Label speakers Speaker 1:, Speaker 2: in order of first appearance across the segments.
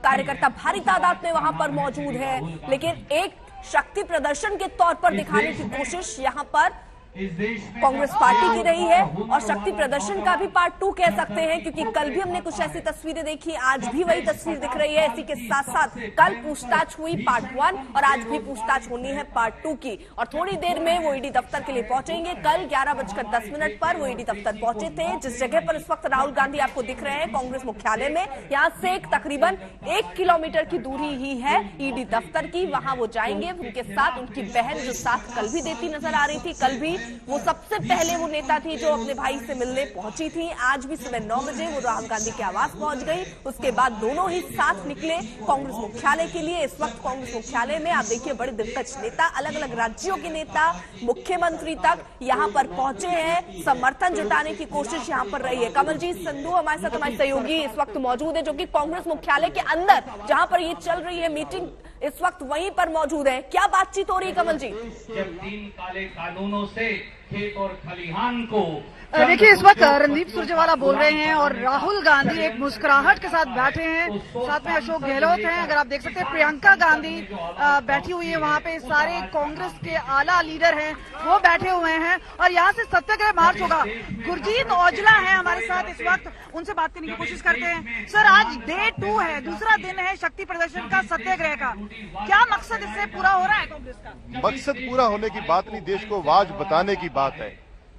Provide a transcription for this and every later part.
Speaker 1: कार्यकर्ता भारी तादाद में वहां पर मौजूद है, लेकिन एक शक्ति प्रदर्शन के तौर पर दिखाने की कोशिश यहां पर कांग्रेस पार्टी की रही है और शक्ति प्रदर्शन का भी पार्ट 2 कह सकते हैं, क्योंकि कल भी हमने कुछ ऐसी तस्वीरें देखी, आज भी वही तस्वीर दिख रही है। इसी के साथ साथ कल पूछताछ हुई पार्ट 1 और आज भी पूछताछ होनी है पार्ट 2 की, और थोड़ी देर में वो ईडी दफ्तर के लिए पहुंचेंगे। कल 11:10 पर वो ईडी दफ्तर पहुंचे थे। जिस जगह पर इस वक्त राहुल गांधी आपको दिख रहे हैं कांग्रेस मुख्यालय में, यहाँ से तकरीबन 1 किलोमीटर की दूरी ही है ईडी दफ्तर की, वहां वो जाएंगे। उनके साथ उनकी बहन जो साथ कल भी देती नजर आ रही थी, कल भी वो सबसे पहले वो नेता थी जो अपने भाई से मिलने पहुंची थी। आज भी सुबह 9 बजे वो राहुल गांधी के आवास पहुंच गई। उसके बाद दोनों ही साथ निकले कांग्रेस मुख्यालय के लिए। इस वक्त कांग्रेस मुख्यालय में आप देखिए बड़े दिग्गज नेता, अलग अलग राज्यों के नेता, मुख्यमंत्री तक यहां पर पहुंचे हैं। समर्थन जुटाने की कोशिश यहां पर रही है। कमलजीत संधू हमारे साथ, हमारे सहयोगी इस वक्त मौजूद है, जो कि कांग्रेस मुख्यालय के अंदर जहां पर ये चल रही है मीटिंग, इस वक्त वहीं पर मौजूद है। क्या बातचीत हो रही है कमल जी?
Speaker 2: जब 3 काले कानूनों से खेत और खलिहान को
Speaker 3: देखिए, इस वक्त रणदीप सुरजेवाला बोल रहे हैं और राहुल गांधी एक मुस्कुराहट के साथ बैठे हैं। साथ में अशोक गहलोत हैं, अगर आप देख सकते हैं प्रियंका गांधी बैठी हुई है वहां पे। सारे कांग्रेस के आला लीडर हैं वो बैठे हुए हैं और यहाँ से सत्याग्रह मार्च होगा। गुरजीत औजला है हमारे साथ इस वक्त, उनसे बात करने की कोशिश करते हैं। सर, आज डे 2 है, दूसरा दिन है शक्ति प्रदर्शन का, सत्याग्रह का। क्या मकसद इससे पूरा हो रहा है कांग्रेस का?
Speaker 4: मकसद पूरा होने की बात नहीं, देश को वाज बताने की बात है।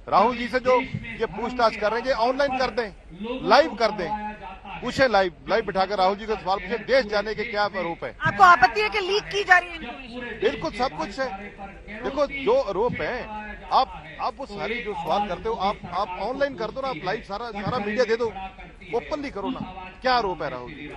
Speaker 4: राहुल जी से जो ये पूछताछ कर रहे हैं, ऑनलाइन कर दें, लाइव कर दें, पूछे लाइव बिठाकर राहुल जी को सवाल पूछे, देश जाने के क्या आरोप है।
Speaker 3: आपको आपत्ति है कि लीक की जा रही है?
Speaker 4: बिल्कुल, सब कुछ है। देखो, जो आरोप है, आप वो सारे जो सवाल करते हो आप ऑनलाइन कर दो ना, आप लाइव सारा मीडिया दे दो, ओपनली करो ना। क्या आरोप है राहुल जी?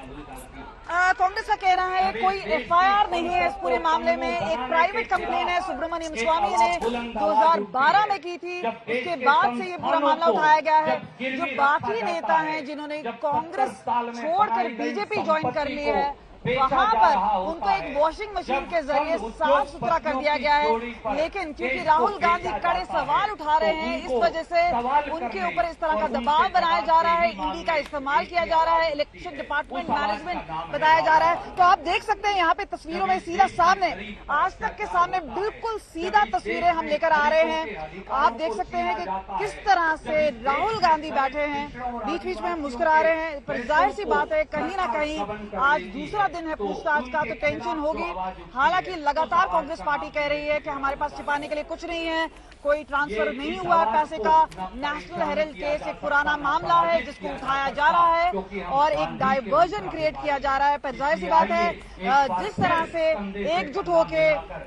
Speaker 3: कांग्रेस का कहना है कोई एफआईआर नहीं है इस पूरे मामले में। एक प्राइवेट कंप्लेन है सुब्रमण्यम स्वामी ने 2012 में की थी, उसके बाद से ये पूरा मामला उठाया गया है। जो बाकी नेता हैं जिन्होंने कांग्रेस छोड़कर बीजेपी ज्वाइन कर ली है, वहां पर उनको एक वॉशिंग मशीन के जरिए साफ सुथरा कर दिया गया है। लेकिन क्योंकि राहुल गांधी कड़े सवाल उठा रहे हैं, इस वजह से उनके ऊपर इस तरह का दबाव बनाया जा रहा है, ईडी का इस्तेमाल किया जा रहा है, इलेक्शन डिपार्टमेंट मैनेजमेंट बताया जा रहा है। तो आप देख सकते हैं यहाँ पे तस्वीरों में सीधा सामने, आज तक के सामने बिल्कुल सीधा तस्वीरें हम लेकर आ रहे हैं। आप देख सकते हैं कि किस तरह से राहुल गांधी बैठे हैं, बीच बीच में मुस्कुरा रहे हैं। पर जाहिर सी बात है, कहीं ना कहीं आज दूसरा दिन है पूछताछ का, तो टेंशन होगी। हालांकि लगातार कांग्रेस पार्टी कह रही है कि हमारे पास छिपाने के लिए कुछ नहीं है, कोई ट्रांसफर नहीं हुआ है पैसे का। नेशनल हेराल्ड केस एक पुराना मामला है जिसको उठाया जा रहा है और एक डाइवर्जन क्रिएट किया जा रहा है। पर जाहिर सी बात है, जिस तरह से एकजुट होके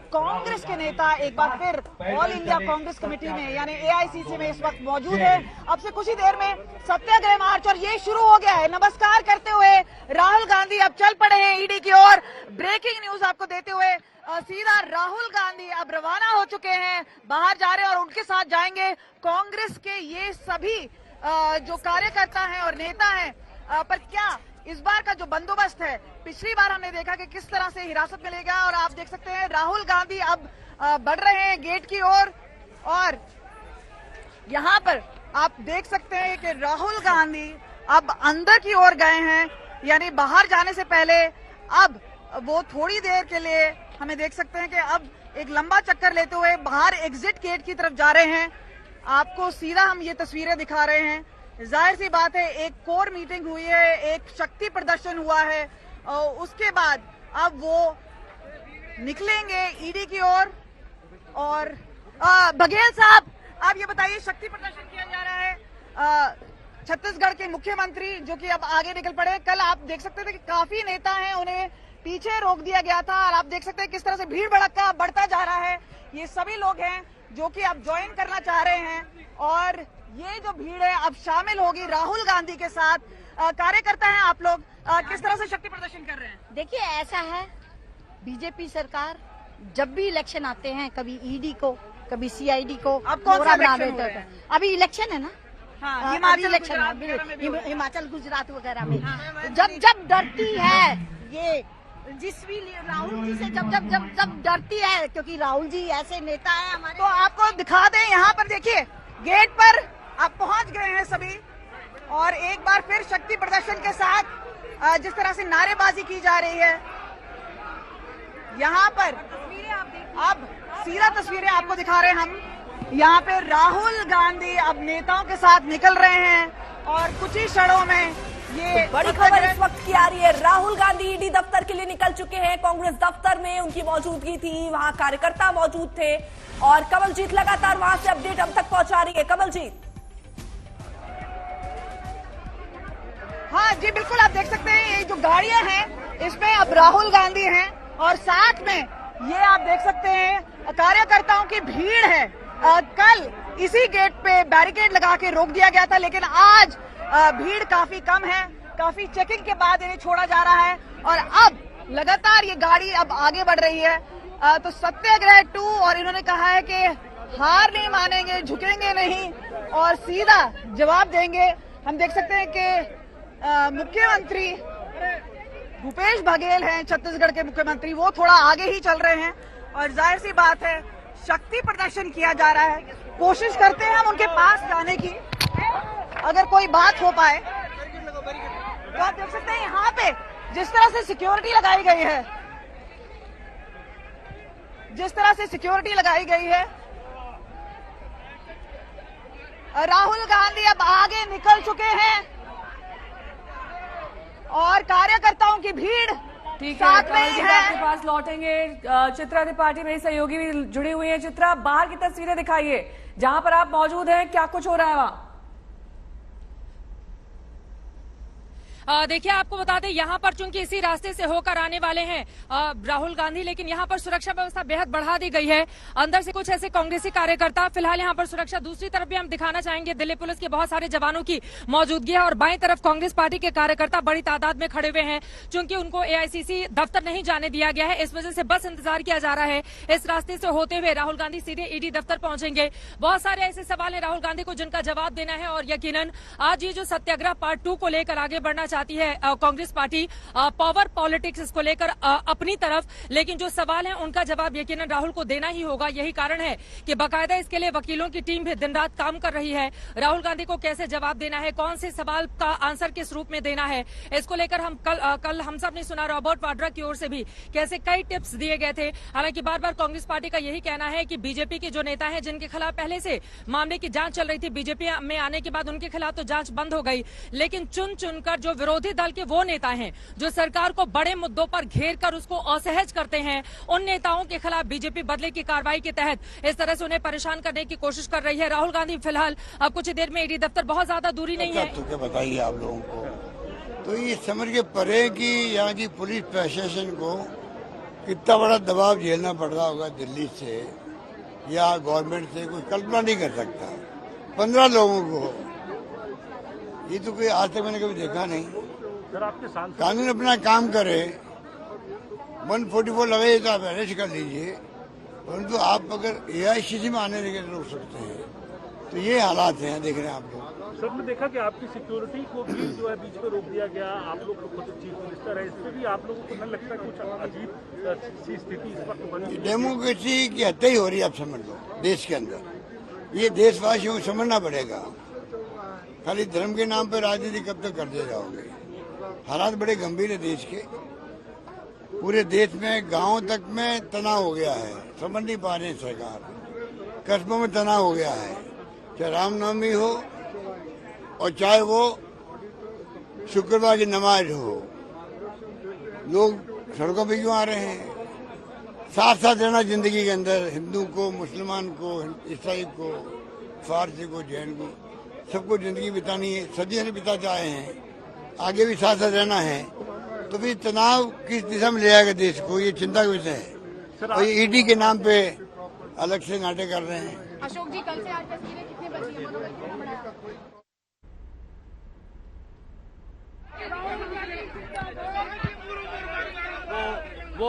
Speaker 3: कांग्रेस के नेता एक बार फिर ऑल इंडिया कांग्रेस कमेटी में यानी एआईसीसी में इस वक्त मौजूद है। अब से कुछ ही देर में सत्याग्रह मार्च और ये शुरू हो गया है। नमस्कार करते हुए राहुल गांधी अब चल पड़े हैं ईडी की ओर। ब्रेकिंग न्यूज आपको देते हुए सीधा राहुल गांधी अब रवाना हो चुके हैं, बाहर जा रहे हैं और उनके साथ जाएंगे कांग्रेस के ये सभी जो कार्यकर्ता हैं और नेता हैं। पर क्या इस बार का जो बंदोबस्त है, पिछली बार हमने देखा कि किस तरह से हिरासत में ले गया, और आप देख सकते हैं राहुल गांधी अब बढ़ रहे हैं गेट की ओर। और यहाँ पर आप देख सकते हैं कि राहुल गांधी अब अंदर की ओर गए हैं, यानी बाहर जाने से पहले अब वो थोड़ी देर के लिए हमें देख सकते हैं कि अब एक लंबा चक्कर लेते हुए बाहर एग्जिट गेट की तरफ जा रहे हैं। आपको सीधा हम ये तस्वीरें दिखा रहे हैं। जाहिर सी बात है, एक कोर मीटिंग हुई है, एक शक्ति प्रदर्शन हुआ है, उसके बाद अब वो निकलेंगे ईडी की ओर। और बघेल साहब, आप ये बताइए, शक्ति प्रदर्शन किया जा रहा है, छत्तीसगढ़ के मुख्यमंत्री जो कि अब आगे निकल पड़े। कल आप देख सकते थे कि काफी नेता हैं, उन्हें पीछे रोक दिया गया था, और आप देख सकते हैं किस तरह से भीड़ भड़का बढ़ता जा रहा है। ये सभी लोग हैं जो कि अब ज्वाइन करना चाह रहे हैं, और ये जो भीड़ है अब शामिल होगी राहुल गांधी के साथ। कार्यकर्ता हैं आप लोग, किस तरह से शक्ति प्रदर्शन कर रहे हैं?
Speaker 5: देखिए, ऐसा है, बीजेपी सरकार जब भी इलेक्शन आते हैं, कभी ईडी को, कभी सीआईडी को,
Speaker 3: अब कौन सा इलेक्शन है?
Speaker 5: अभी इलेक्शन है ना,
Speaker 3: हाँ,
Speaker 5: हिमाचल गुजरात वगैरह में। जब डरती है ये जिस भी राहुल जी से जब डरती है, क्योंकि राहुल जी ऐसे नेता है हमारे।
Speaker 3: तो आपको दिखा दें, यहाँ पर देखिए गेट पर आप पहुंच गए हैं सभी, और एक बार फिर शक्ति प्रदर्शन के साथ जिस तरह से नारेबाजी की जा रही है यहाँ पर, अब सीधा तस्वीरें आपको दिखा रहे हैं हम। यहाँ पे राहुल गांधी अब नेताओं के साथ निकल रहे हैं और कुछ ही क्षणों में ये
Speaker 1: तो बड़ी खबर इस वक्त की आ रही है। राहुल गांधी ईडी दफ्तर के लिए निकल चुके हैं। कांग्रेस दफ्तर में उनकी मौजूदगी थी, वहां कार्यकर्ता मौजूद थे और कमलजीत लगातार वहां से अपडेट अब तक पहुंचा रही है। कमलजीत।
Speaker 3: हाँ जी बिल्कुल, आप देख सकते हैं ये जो गाड़ियां हैं इसमें अब राहुल गांधी हैं और साथ में ये आप देख सकते हैं कार्यकर्ताओं की भीड़ है। कल इसी गेट पे बैरिकेड लगा के रोक दिया गया था, लेकिन आज भीड़ काफी कम है। काफी चेकिंग के बाद इन्हें छोड़ा जा रहा है और अब लगातार ये गाड़ी अब आगे बढ़ रही है। तो सत्याग्रह 2 और इन्होंने कहा है कि हार नहीं मानेंगे, झुकेंगे नहीं और सीधा जवाब देंगे। हम देख सकते हैं कि मुख्यमंत्री भूपेश बघेल हैं, छत्तीसगढ़ के मुख्यमंत्री, वो थोड़ा आगे ही चल रहे हैं और जाहिर सी बात है शक्ति प्रदर्शन किया जा रहा है। कोशिश करते हैं हम उनके पास जाने की, अगर कोई बात हो पाए। तो आप देख सकते हैं यहाँ पे जिस तरह से सिक्योरिटी लगाई गई है, जिस तरह से सिक्योरिटी लगाई गई है, राहुल गांधी अब आगे निकल चुके हैं और कार्यकर्ताओं की भीड़ साथ में ही है।
Speaker 1: आपके पास लौटेंगे। चित्रा त्रिपाठी मेरी सहयोगी भी जुड़ी हुई है। चित्रा, बाहर की तस्वीरें दिखाइए, जहां पर आप मौजूद हैं, क्या कुछ हो रहा है वहां?
Speaker 6: देखिए, आपको बता दें यहाँ पर चूंकि इसी रास्ते से होकर आने वाले हैं राहुल गांधी, लेकिन यहाँ पर सुरक्षा व्यवस्था बेहद बढ़ा दी गई है। अंदर से कुछ ऐसे कांग्रेसी कार्यकर्ता, फिलहाल यहाँ पर सुरक्षा। दूसरी तरफ भी हम दिखाना चाहेंगे दिल्ली पुलिस के बहुत सारे जवानों की मौजूदगी है और बाएं तरफ कांग्रेस पार्टी के कार्यकर्ता बड़ी तादाद में खड़े हुए हैं। चूंकि उनको एआईसीसी दफ्तर नहीं जाने दिया गया है, इस वजह से बस इंतजार किया जा रहा है। इस रास्ते से होते हुए राहुल गांधी सीधे ईडी दफ्तर पहुंचेंगे। बहुत सारे ऐसे सवाल है राहुल गांधी को जिनका जवाब देना है और यकीनन आज ये जो सत्याग्रह पार्ट 2 को लेकर आगे बढ़ना चाहती है कांग्रेस पार्टी, पावर पॉलिटिक्स इसको लेकर अपनी तरफ, लेकिन जो सवाल है उनका जवाब यकीनन राहुल को देना ही होगा। यही कारण है कि बाकायदा इसके लिए वकीलों की टीम भी दिन रात काम कर रही है। राहुल गांधी को कैसे जवाब देना है, कौन से सवाल का आंसर किस रूप में देना है, इसको लेकर हम कल हम सब ने सुना रॉबर्ट वाड्रा की ओर से भी कैसे कई टिप्स दिए गए थे। हालांकि बार बार कांग्रेस पार्टी का यही कहना है कि बीजेपी के जो नेता हैं जिनके खिलाफ पहले से मामले की जांच चल रही थी, बीजेपी में आने के बाद उनके खिलाफ तो जांच बंद हो गई, लेकिन चुन चुनकर जो विरोधी दल के वो नेता हैं जो सरकार को बड़े मुद्दों पर घेर कर उसको असहज करते हैं, उन नेताओं के खिलाफ बीजेपी बदले की कार्रवाई के तहत इस तरह से उन्हें परेशान करने की कोशिश कर रही है। राहुल गांधी फिलहाल अब कुछ देर में ईडी दफ्तर, बहुत ज्यादा दूरी नहीं है।
Speaker 7: तो क्या बताइए आप लोगों को, तो ये समझ के परे कि यहाँ की पुलिस प्रशासन को कितना बड़ा दबाव झेलना पड़ रहा होगा दिल्ली से या गवर्नमेंट से, कोई कल्पना नहीं कर सकता। 15 लोगों को, ये तो कोई आज तक मैंने कभी देखा नहीं। कानून अपना काम करे, 144 लगाइए तो आप अरेस्ट कर लीजिए, परंतु आप अगर एआईसीसी में आने लगे रोक सकते हैं, तो ये हालात हैं। देख रहे हैं आप लोग।
Speaker 8: सबने देखा कि आपकी सिक्योरिटी को भी जो है बीच में रोक दिया गया, आप लोग तो खुद चीफ मिनिस्टर है, इससे भी आप लोगों को न लगता कुछ अजीब सी स्थिति इस वक्त बनी?
Speaker 7: डेमोक्रेसी की हत्या ही हो रही है, आप समझ लो देश के अंदर। ये देशवासियों को समझना पड़ेगा। खाली धर्म के नाम पर राजनीति कब तक करते जाओगे? हालात बड़े गंभीर है देश के। पूरे देश में गांव तक में तनाव हो गया है, समझ नहीं पा रहे सरकार। कस्बों में तनाव हो गया है, चाहे रामनवमी हो और चाहे वो शुक्रवार की नमाज हो। लोग सड़कों पे क्यों आ रहे हैं? साथ साथ रहना जिंदगी के अंदर, हिंदू को, मुसलमान को, ईसाई को, फारसी को, जैन को, सबको जिंदगी बितानी है, सदियों से बिताते आए हैं, आगे भी साथ साथ रहना है। तो फिर तनाव किस दिशा में ले जाएगा देश को, ये चिंता का विषय है। और ये ईडी के नाम पे अलग से नाटक कर रहे हैं।
Speaker 6: अशोक जी, कल से आज तस्वीरें कितने बची हैं?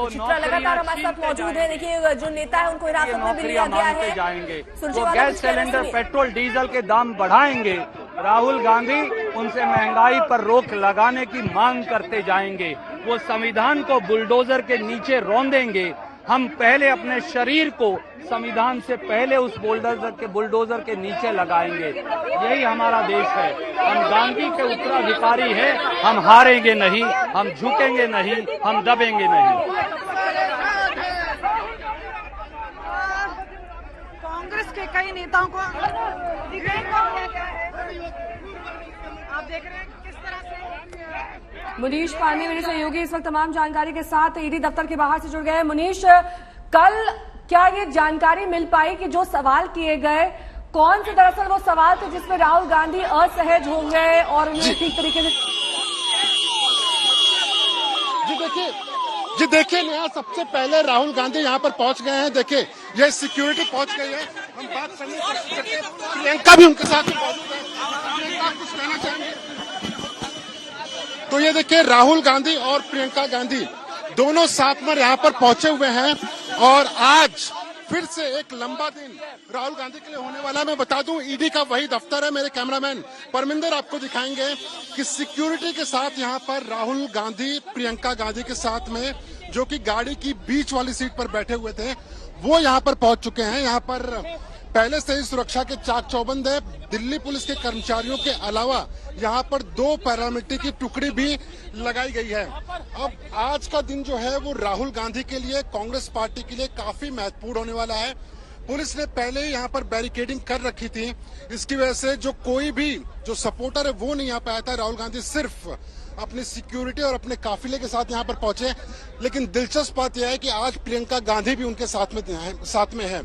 Speaker 1: चित्रा लगातार हमारे साथ मौजूद है। देखिए, जो नेता है उनको हिरासत में भी लिया गया है।
Speaker 9: जाएंगे वो गैस सिलेंडर, पेट्रोल डीजल के दाम बढ़ाएंगे। राहुल गांधी उनसे महंगाई पर रोक लगाने की मांग करते जाएंगे। वो संविधान को बुलडोजर के नीचे रौंदेंगे। हम पहले अपने शरीर को संविधान से पहले उस बुलडोजर के नीचे लगाएंगे। यही हमारा देश है। हम गांधी के उत्तराधिकारी हैं। हम हारेंगे नहीं, हम झुकेंगे नहीं, हम दबेंगे नहीं।
Speaker 3: कांग्रेस के कई नेताओं को आप देख रहे हैं किस तरह से
Speaker 1: मुनीश पांडे मेरे सहयोगी इस वक्त तमाम जानकारी के साथ ईडी दफ्तर के बाहर से जुड़ गए हैं। मुनीश, कल क्या ये जानकारी मिल पाई कि जो सवाल किए गए कौन से दरअसल वो सवाल थे जिसमें राहुल गांधी असहज हो गए और उन्हें ठीक तरीके से
Speaker 10: जी देखिए नेहा, सबसे पहले राहुल गांधी यहाँ पर पहुंच गए हैं। देखिए ये सिक्योरिटी पहुंच गई है। हम बात करने की कोशिश करते हैं। प्रियंका भी उनके साथ मौजूद है। प्रियंका कुछ कहना चाहेंगे? तो ये देखिए राहुल गांधी और प्रियंका गांधी दोनों साथ में यहाँ पर पहुंचे हुए हैं और आज फिर से एक लंबा दिन राहुल गांधी के लिए होने वाला है। मैं बता दूं ईडी का वही दफ्तर है। मेरे कैमरामैन परमिंदर आपको दिखाएंगे कि सिक्योरिटी के साथ यहाँ पर राहुल गांधी प्रियंका गांधी के साथ में जो कि गाड़ी की बीच वाली सीट पर बैठे हुए थे वो यहाँ पर पहुंच चुके हैं। यहाँ पर पहले से ही सुरक्षा के चाक चौबंद है। दिल्ली पुलिस के कर्मचारियों के अलावा यहाँ पर 2 पैरामिलिट्री की टुकड़ी भी लगाई गई है। अब आज का दिन जो है वो राहुल गांधी के लिए, कांग्रेस पार्टी के लिए काफी महत्वपूर्ण होने वाला है। पुलिस ने पहले ही यहाँ पर बैरिकेडिंग कर रखी थी। इसकी वजह से जो कोई भी जो सपोर्टर है वो नहीं आ पाया था। राहुल गांधी सिर्फ अपनी सिक्योरिटी और अपने काफिले के साथ यहाँ पर पहुंचे। लेकिन दिलचस्प बात यह है कि आज प्रियंका गांधी भी उनके साथ में है।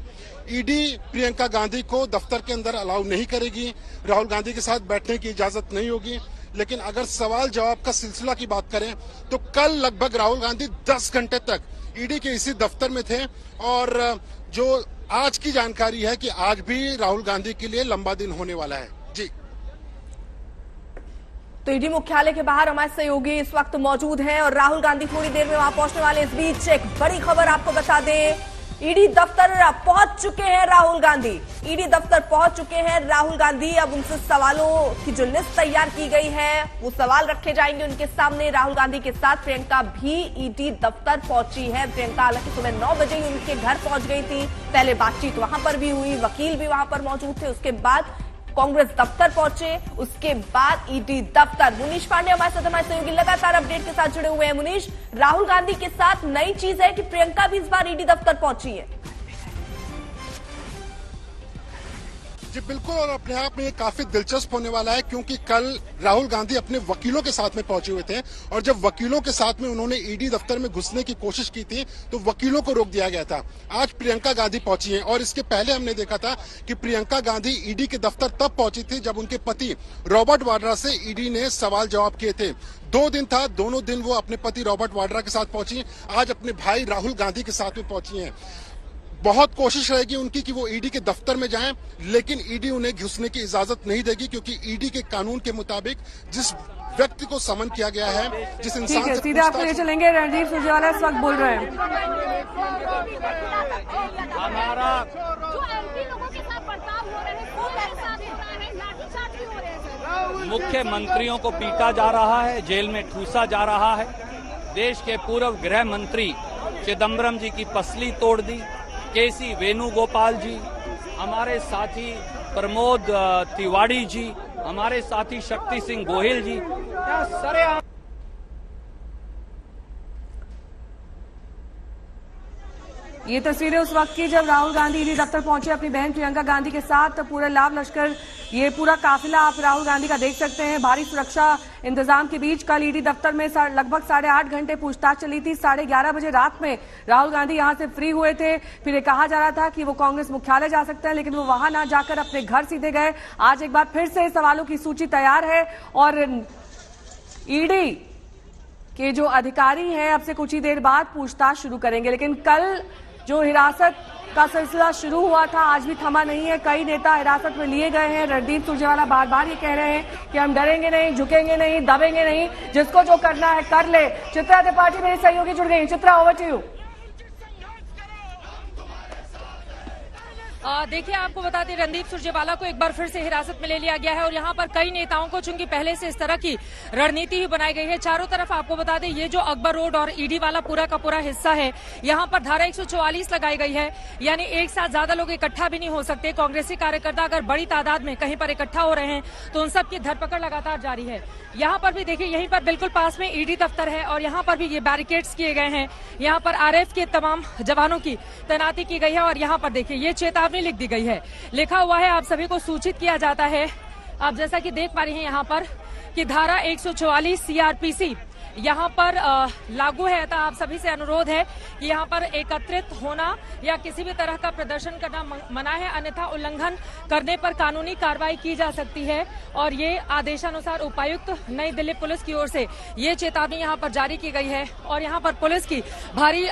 Speaker 10: ईडी प्रियंका गांधी को दफ्तर के अंदर अलाउ नहीं करेगी। राहुल गांधी के साथ बैठने की इजाजत नहीं होगी। लेकिन अगर सवाल जवाब का सिलसिला की बात करें तो कल लगभग राहुल गांधी 10 घंटे तक ईडी के इसी दफ्तर में थे और जो आज की जानकारी है कि आज भी राहुल गांधी के लिए लंबा दिन होने वाला है। जी,
Speaker 1: तो ईडी मुख्यालय के बाहर हमारे सहयोगी इस वक्त मौजूद हैं और राहुल गांधी थोड़ी देर में वहां पहुंचने वाले। इस बीच एक बड़ी खबर आपको बता दें, ईडी दफ्तर पहुंच चुके हैं राहुल गांधी। ईडी दफ्तर पहुंच चुके हैं राहुल गांधी। अब उनसे सवालों की जो लिस्ट तैयार की गई है वो सवाल रखे जाएंगे उनके सामने। राहुल गांधी के साथ प्रियंका भी ईडी दफ्तर पहुंची है। प्रियंका हालांकि सुबह 9 बजे ही उनके घर पहुंच गई थी। पहले बातचीत वहां पर भी हुई, वकील भी वहां पर मौजूद थे। उसके बाद कांग्रेस दफ्तर पहुंचे, उसके बाद ईडी दफ्तर। मुनीश पांडे हमारे साथ, हमारे सहयोगी लगातार अपडेट के साथ जुड़े हुए हैं। मुनीश, राहुल गांधी के साथ नई चीज है कि प्रियंका भी इस बार ईडी दफ्तर पहुंची है।
Speaker 10: जी बिल्कुल, और अपने आप में ये काफी दिलचस्प होने वाला है क्योंकि कल राहुल गांधी अपने वकीलों के साथ में पहुंचे हुए थे और जब वकीलों के साथ में उन्होंने ईडी दफ्तर में घुसने की कोशिश की थी तो वकीलों को रोक दिया गया था। आज प्रियंका गांधी पहुंची हैं और इसके पहले हमने देखा था कि प्रियंका गांधी ईडी के दफ्तर तब पहुंची थी जब उनके पति रॉबर्ट वाड्रा से ईडी ने सवाल जवाब किए थे। 2 दिन था, दोनों दिन वो अपने पति रॉबर्ट वाड्रा के साथ पहुंची। आज अपने भाई राहुल गांधी के साथ में पहुंची हैं। बहुत कोशिश रहेगी उनकी कि वो ईडी के दफ्तर में जाएं, लेकिन ईडी उन्हें घुसने की इजाजत नहीं देगी क्योंकि ईडी के कानून के मुताबिक जिस व्यक्ति को समन किया गया है, जिस इंसान से
Speaker 1: सीधे आपको ले चलेंगे। रणदीप सुरजेवाला इस वक्त बोल रहे हैं।
Speaker 9: हमारा मुख्यमंत्रियों को पीटा जा रहा है, जेल में ठूसा जा रहा है। देश के पूर्व गृह मंत्री चिदम्बरम जी की पसली तोड़ दी। केसी वेणुगोपाल जी, हमारे साथी प्रमोद तिवारी जी, हमारे साथी शक्ति सिंह गोहिल जी, सरेआम
Speaker 1: ये तस्वीरें उस वक्त की जब राहुल गांधी ईडी दफ्तर पहुंचे अपनी बहन प्रियंका गांधी के साथ। पूरा लाभ लश्कर, ये पूरा काफिला आप राहुल गांधी का देख सकते हैं। भारी सुरक्षा इंतजाम के बीच कल ईडी दफ्तर में लगभग 8.5 घंटे पूछताछ चली थी। 11:30 बजे रात में राहुल गांधी यहां से फ्री हुए थे। फिर ये कहा जा रहा था कि वो कांग्रेस मुख्यालय जा सकते हैं, लेकिन वो वहां ना जाकर अपने घर सीधे गए। आज एक बार फिर से सवालों की सूची तैयार है और ईडी के जो अधिकारी हैं अब से कुछ ही देर बाद पूछताछ शुरू करेंगे। लेकिन कल जो हिरासत का सिलसिला शुरू हुआ था आज भी थमा नहीं है। कई नेता हिरासत में लिए गए हैं। रणदीप सुरजेवाला बार बार ये कह रहे हैं कि हम डरेंगे नहीं, झुकेंगे नहीं, दबेंगे नहीं, जिसको जो करना है कर ले। चित्रा त्रिपाठी मेरी सहयोगी जुड़ गई। Chitra, over to you.
Speaker 6: देखिए, आपको बता दें, रणदीप सुरजेवाला को एक बार फिर से हिरासत में ले लिया गया है और यहाँ पर कई नेताओं को, चूंकि पहले से इस तरह की रणनीति ही बनाई गई है, चारों तरफ आपको बता दें ये जो अकबर रोड और ईडी वाला पूरा का पूरा हिस्सा है, यहाँ पर धारा 144 लगाई गई है, यानी एक साथ ज्यादा लोग इकट्ठा भी नहीं हो सकते। कांग्रेसी कार्यकर्ता अगर बड़ी तादाद में कहीं पर इकट्ठा हो रहे हैं तो उन सबकी धरपकड़ लगातार जारी है। यहाँ पर भी देखिए, यहीं पर बिल्कुल पास में ईडी दफ्तर है और यहाँ पर भी ये बैरिकेड्स किए गए हैं। यहाँ पर आरएएफ के तमाम जवानों की तैनाती की गई है और यहाँ पर देखिए ये चेतावनी लिख दी गई है, लिखा हुआ है आप सभी को सूचित किया जाता है। आप जैसा कि देख पा रही हैं यहाँ पर कि धारा 144 सीआरपीसी यहाँ पर लागू है। तो आप सभी से अनुरोध है कि यहाँ पर एकत्रित होना या किसी भी तरह का प्रदर्शन करना मना है, अन्यथा उल्लंघन करने पर कानूनी कार्रवाई की जा सकती है। और ये आदेशानुसार उपायुक्त नई दिल्ली पुलिस की ओर से ये चेतावनी यहाँ पर जारी की गई है और यहाँ पर पुलिस की भारी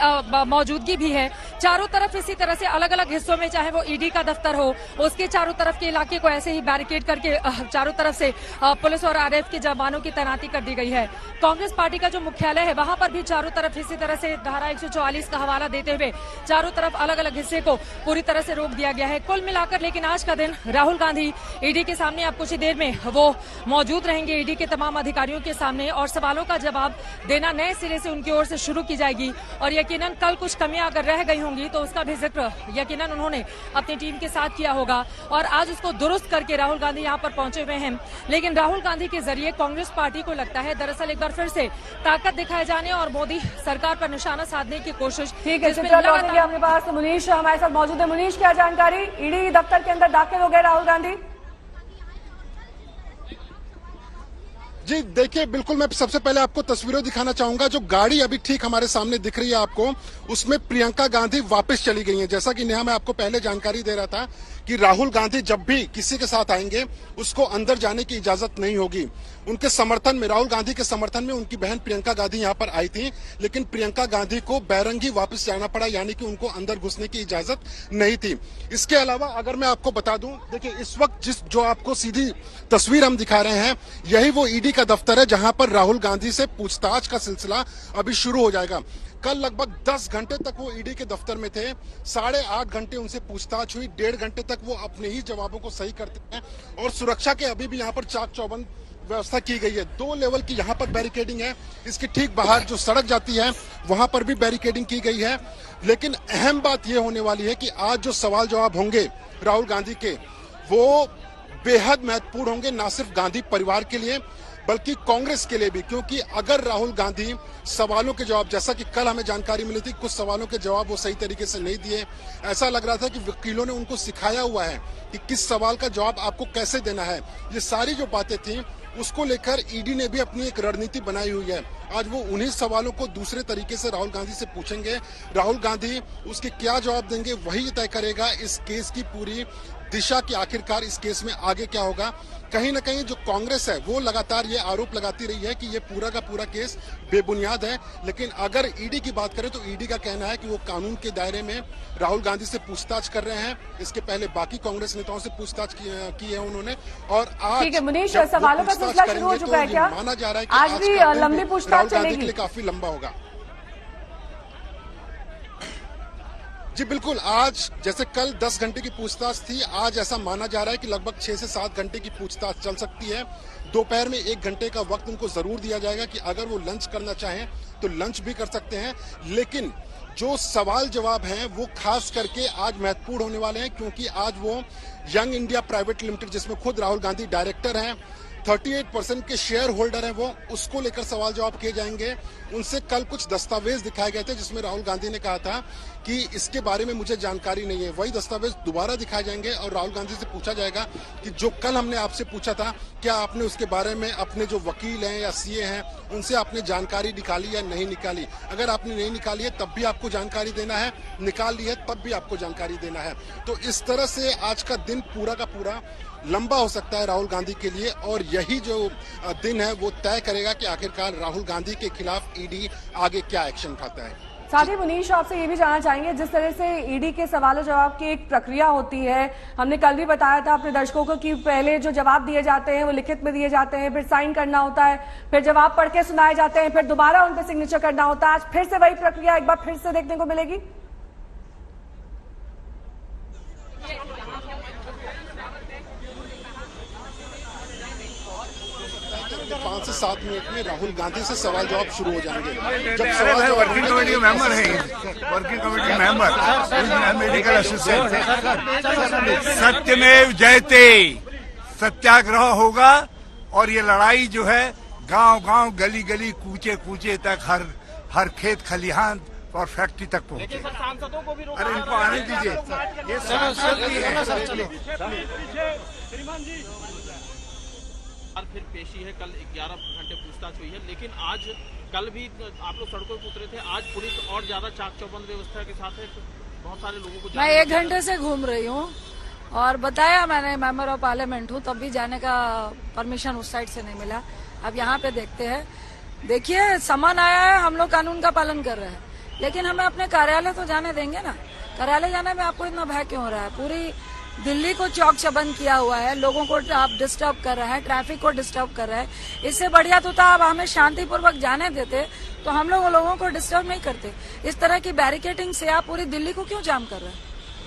Speaker 6: मौजूदगी भी है। चारों तरफ इसी तरह से अलग अलग हिस्सों में, चाहे वो ईडी का दफ्तर हो, उसके चारों तरफ के इलाके को ऐसे ही बैरिकेड करके चारों तरफ से पुलिस और आरएएफ के जवानों की तैनाती कर दी गई है। कांग्रेस पार्टी का जो मुख्यालय है वहां पर भी चारों तरफ इसी तरह से धारा 144 का हवाला देते हुए चारों तरफ अलग अलग हिस्से को पूरी तरह से रोक दिया गया है। कुल मिलाकर लेकिन आज का दिन राहुल गांधी ईडी के सामने, अब कुछ ही देर में वो मौजूद रहेंगे ईडी के तमाम अधिकारियों के सामने और सवालों का जवाब देना नए सिरे से उनकी ओर से शुरू की जाएगी। और यकीनन कल कुछ कमियां अगर रह गई होंगी तो उसका भी जिक्र यकीनन उन्होंने अपनी टीम के साथ किया होगा और आज उसको दुरुस्त करके राहुल गांधी यहाँ पर पहुंचे हुए हैं। लेकिन राहुल गांधी के जरिए कांग्रेस पार्टी को लगता है दरअसल एक बार फिर से ताकत दिखाए जाने और मोदी सरकार पर निशाना साधने की कोशिश।
Speaker 1: ठीक है, चित्रा लौटेंगे हमारे पास। मुनीश हमारे साथ मौजूद है। मुनीश, क्या जानकारी? ईडी दफ्तर के अंदर दाखिल हो गए राहुल गांधी?
Speaker 10: जी देखिए, बिल्कुल मैं सबसे पहले आपको तस्वीरें दिखाना चाहूंगा। जो गाड़ी अभी ठीक हमारे सामने दिख रही है आपको, उसमें प्रियंका गांधी वापस चली गई हैं। जैसा कि नेहा मैं आपको पहले जानकारी दे रहा था कि राहुल गांधी जब भी किसी के साथ आएंगे उसको अंदर जाने की इजाजत नहीं होगी। उनके समर्थन में, राहुल गांधी के समर्थन में उनकी बहन प्रियंका गांधी यहाँ पर आई थी, लेकिन प्रियंका गांधी को बैरंगी वापस जाना पड़ा, यानी कि उनको अंदर घुसने की इजाजत नहीं थी। इसके अलावा अगर मैं आपको बता दूं, देखिए इस वक्त जो आपको सीधी तस्वीर हम दिखा रहे हैं, यही वो ईडी का दफ्तर है जहां पर राहुल गांधी से पूछताछ का सिलसिला अभी शुरू हो जाएगा। कल लगभग 10 घंटे तक वो ईडी के दफ्तर में थे, 8.5 घंटे उनसे पूछताछ हुई, 1.5 घंटे तक वो अपने ही जवाबों को सही करते हैं और सुरक्षा के अभी भी यहाँ पर चाक चौबंद व्यवस्था की गई है। 2 लेवल की यहाँ पर बैरिकेडिंग है, इसके ठीक बाहर जो सड़क जाती है वहां पर भी बैरिकेडिंग की गई है। लेकिन अहम बात यह होने वाली है कि आज जो सवाल जवाब होंगे राहुल गांधी के, वो बेहद महत्वपूर्ण होंगे, ना सिर्फ गांधी परिवार के लिए बल्कि कांग्रेस के लिए भी। क्योंकि अगर राहुल गांधी सवालों के जवाब, जैसा कि कल हमें जानकारी मिली थी, कुछ सवालों के जवाब वो सही तरीके से नहीं दिए, ऐसा लग रहा था कि वकीलों ने उनको सिखाया हुआ है कि किस सवाल का जवाब आपको कैसे देना है। ये सारी जो बातें थी उसको लेकर ईडी ने भी अपनी एक रणनीति बनाई हुई है। आज वो उन्हीं सवालों को दूसरे तरीके से राहुल गांधी से पूछेंगे। राहुल गांधी उसके क्या जवाब देंगे वही तय करेगा इस केस की पूरी दिशा की, आखिरकार इस केस में आगे क्या होगा। कहीं न कहीं जो कांग्रेस है वो लगातार ये आरोप लगाती रही है कि ये पूरा का पूरा केस बेबुनियाद है, लेकिन अगर ईडी की बात करें तो ईडी का कहना है कि वो कानून के दायरे में राहुल गांधी से पूछताछ कर रहे हैं। इसके पहले बाकी कांग्रेस नेताओं से पूछताछ की है उन्होंने। और आज
Speaker 1: ठीक है मुनीश, सवालों का सिलसिला शुरू हो चुका है क्या?
Speaker 10: माना जा रहा है कि
Speaker 1: आज भी लंबी पूछताछ चलेगी?
Speaker 10: काफी लंबा होगा। जी बिल्कुल, आज जैसे कल 10 घंटे की पूछताछ थी, आज ऐसा माना जा रहा है कि लगभग 6 से 7 घंटे की पूछताछ चल सकती है। दोपहर में 1 घंटे का वक्त उनको जरूर दिया जाएगा कि अगर वो लंच करना चाहें तो लंच भी कर सकते हैं। लेकिन जो सवाल जवाब हैं वो खास करके आज महत्वपूर्ण होने वाले हैं, क्योंकि आज वो यंग इंडिया प्राइवेट लिमिटेड, जिसमें खुद राहुल गांधी डायरेक्टर हैं, 38% के शेयर होल्डर हैं वो, उसको लेकर सवाल जवाब किए जाएंगे। उनसे कल कुछ दस्तावेज दिखाए गए थे जिसमें राहुल गांधी ने कहा था कि इसके बारे में मुझे जानकारी नहीं है। वही दस्तावेज दोबारा दिखाए जाएंगे और राहुल गांधी से पूछा जाएगा कि जो कल हमने आपसे पूछा था, क्या आपने उसके बारे में अपने जो वकील हैं या सीए हैं उनसे आपने जानकारी निकाली या नहीं निकाली। अगर आपने नहीं निकाली है तब भी आपको जानकारी देना है, निकाल ली है तब भी आपको जानकारी देना है। तो इस तरह से आज का दिन पूरा का पूरा लंबा हो सकता है राहुल गांधी के लिए, और यही जो दिन है वो तय करेगा कि आखिरकार राहुल गांधी के खिलाफ ईडी आगे क्या एक्शन उठाता है।
Speaker 1: साथ ही मुनीश, आपसे ये भी जानना चाहेंगे, जिस तरह से ईडी के सवाल जवाब की एक प्रक्रिया होती है, हमने कल भी बताया था अपने दर्शकों को कि पहले जो जवाब दिए जाते हैं वो लिखित में दिए जाते हैं, फिर साइन करना होता है, फिर जवाब पढ़ के सुनाए जाते हैं, फिर दोबारा उन पर सिग्नेचर करना होता है। आज फिर से वही प्रक्रिया एक बार फिर से देखने को मिलेगी?
Speaker 10: 7 मिनट में राहुल गांधी से सवाल जवाब शुरू हो जाएंगे। जब
Speaker 7: वर्किंग कमेटी मेंबर है, working committee member, medical assistant. सत्यमेव जयते, सत्याग्रह होगा और ये लड़ाई जो है गांव-गांव, गली-गली, कूचे-कूचे तक, हर खेत खलिहान और फैक्ट्री तक पहुंचे।
Speaker 8: सांसदों को भी
Speaker 7: अरे इनको आने दीजिए, ये संसद की है।
Speaker 11: और फिर पेशी है, कल 11 घंटे पूछताछ हुई है, लेकिन आज कल भी आप लोग सड़कों पर उतरे थे, आज पुलिस और ज्यादा चाक चौबंद व्यवस्था के साथ है, बहुत सारे लोगों को।
Speaker 12: मैं 1 घंटे से घूम रही हूँ और बताया मैंने, मेंबर ऑफ पार्लियामेंट हूँ, तब भी जाने का परमिशन उस साइड से नहीं मिला। अब यहाँ पे देखते हैं। देखिए, समन आया है, हम लोग कानून का पालन कर रहे हैं, लेकिन हमें अपने कार्यालय तो जाने देंगे ना। कार्यालय जाने में आपको इतना भय क्यों हो रहा है? पूरी दिल्ली को चौक चबंद किया हुआ है, लोगों को आप डिस्टर्ब कर रहे हैं, ट्रैफिक को डिस्टर्ब कर रहे हैं। इससे बढ़िया तो था आप हमें शांतिपूर्वक जाने देते, तो हम लोगों को डिस्टर्ब नहीं करते। इस तरह की बैरिकेडिंग से आप पूरी दिल्ली को क्यों जाम कर रहे हैं?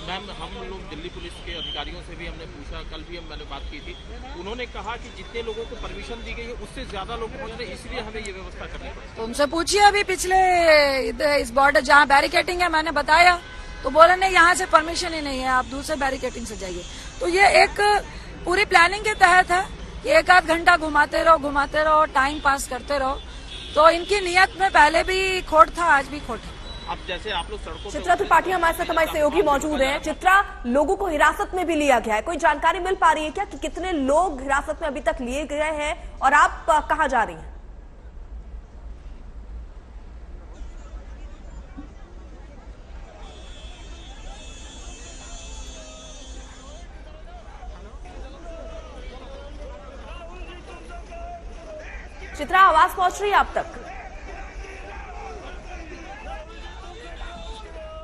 Speaker 11: मैम, हम लोग दिल्ली पुलिस के अधिकारियों से भी हमने पूछा, कल भी मैंने बात की थी, उन्होंने कहा कि जितने लोगों को परमिशन दी गई है उससे ज्यादा लोग पहुंच रहे हैं, इसलिए हमें ये व्यवस्था करनी पड़ी।
Speaker 12: तो उनसे पूछिए, अभी पिछले इस बॉर्डर जहाँ बैरिकेडिंग है मैंने बताया, तो बोले नहीं यहाँ से परमिशन ही नहीं है, आप दूसरे बैरिकेडिंग से जाइए। तो ये एक पूरी प्लानिंग के तहत है कि 1-8 घंटा घुमाते रहो, टाइम पास करते रहो। तो इनकी नियत में पहले भी खोट था, आज भी खोट है।
Speaker 11: अब जैसे आप लोग सड़कों
Speaker 1: चित्रा त्रिपाठी हमारे साथ हमारे सहयोगी मौजूद हैं। चित्रा, लोगों को हिरासत में भी लिया गया है, कोई जानकारी मिल पा रही है क्या कि कितने लोग हिरासत में अभी तक लिए गए हैं और आप कहां जा रही हैं? चित्रा, आवाज पहुंच रही है आप तक?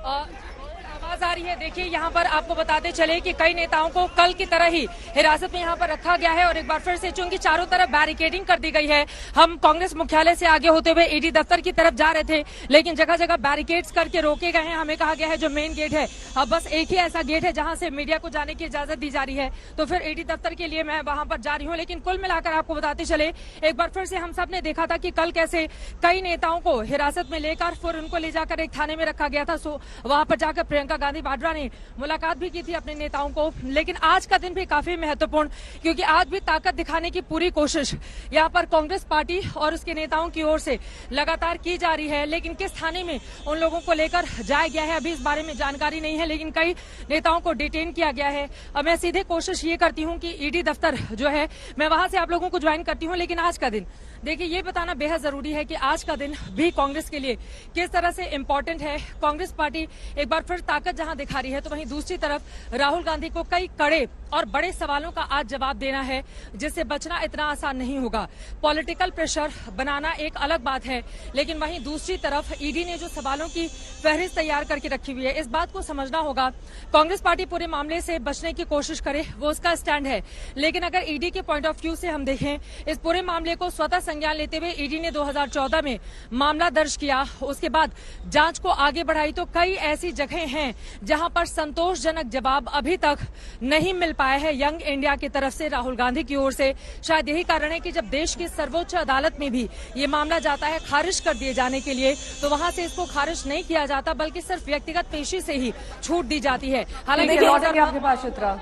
Speaker 6: आवाज आ रही है। देखिए, यहाँ पर आपको बताते चले कि कई नेताओं को कल की तरह ही हिरासत में यहाँ पर रखा गया है और एक बार फिर से चूंकि चारों तरफ बैरिकेडिंग कर दी गई है, हम कांग्रेस मुख्यालय से आगे होते हुए ईडी दफ्तर की तरफ जा रहे थे, लेकिन जगह जगह बैरिकेड्स करके रोके गए हैं। हमें कहा गया है जो मेन गेट है, अब बस एक ही ऐसा गेट है जहां से मीडिया को जाने की इजाजत दी जा रही है। तो फिर ईडी दफ्तर के लिए मैं वहां पर जा रही हूँ। लेकिन कुल मिलाकर आपको बताते चले, एक बार फिर से हम सब ने देखा था कि कल कैसे कई नेताओं को हिरासत में लेकर फिर उनको ले जाकर एक थाने में रखा गया था। सो वहां पर जाकर प्रियंका गांधी वाड्रा ने मुलाकात भी की थी अपने नेताओं को। लेकिन आज का दिन भी काफी महत्वपूर्ण, क्योंकि आज भी ताकत दिखाने की पूरी कोशिश यहाँ पर कांग्रेस पार्टी और उसके नेताओं की ओर से लगातार की जा रही है। लेकिन किस थाने में उन लोगों को लेकर जाया गया है अभी इस बारे में जानकारी नहीं है, लेकिन कई नेताओं को डिटेन किया गया है। अब मैं सीधे कोशिश ये करती हूँ कि ईडी दफ्तर जो है मैं वहां से आप लोगों को ज्वाइन करती हूँ। लेकिन आज का दिन देखिए, ये बताना बेहद जरूरी है कि आज का दिन भी कांग्रेस के लिए किस तरह से इम्पोर्टेंट है। कांग्रेस पार्टी एक बार फिर ताकत जहां दिखा रही है, तो वहीं दूसरी तरफ राहुल गांधी को कई कड़े और बड़े सवालों का आज जवाब देना है, जिससे बचना इतना आसान नहीं होगा। पॉलिटिकल प्रेशर बनाना एक अलग बात है, लेकिन वहीं दूसरी तरफ ईडी ने जो सवालों की फहरिस्त तैयार करके रखी हुई है, इस बात को समझना होगा। कांग्रेस पार्टी पूरे मामले से बचने की कोशिश करे, वो उसका स्टैंड है। लेकिन अगर ईडी के पॉइंट ऑफ व्यू से हम देखें, इस पूरे मामले को स्वतः संज्ञान लेते हुए ईडी ने 2014 में मामला दर्ज किया, उसके बाद जांच को आगे बढ़ाई, तो कई ऐसी जगह हैं जहां पर संतोषजनक जवाब अभी तक नहीं मिल पाया है यंग इंडिया की तरफ से, राहुल गांधी की ओर से। शायद यही कारण है कि जब देश की सर्वोच्च अदालत में भी ये मामला जाता है खारिज कर दिए जाने के लिए, तो वहां से इसको खारिज नहीं किया जाता, बल्कि सिर्फ व्यक्तिगत पेशी से ही छूट दी जाती है। हालांकि
Speaker 1: आपके पास चित्रा,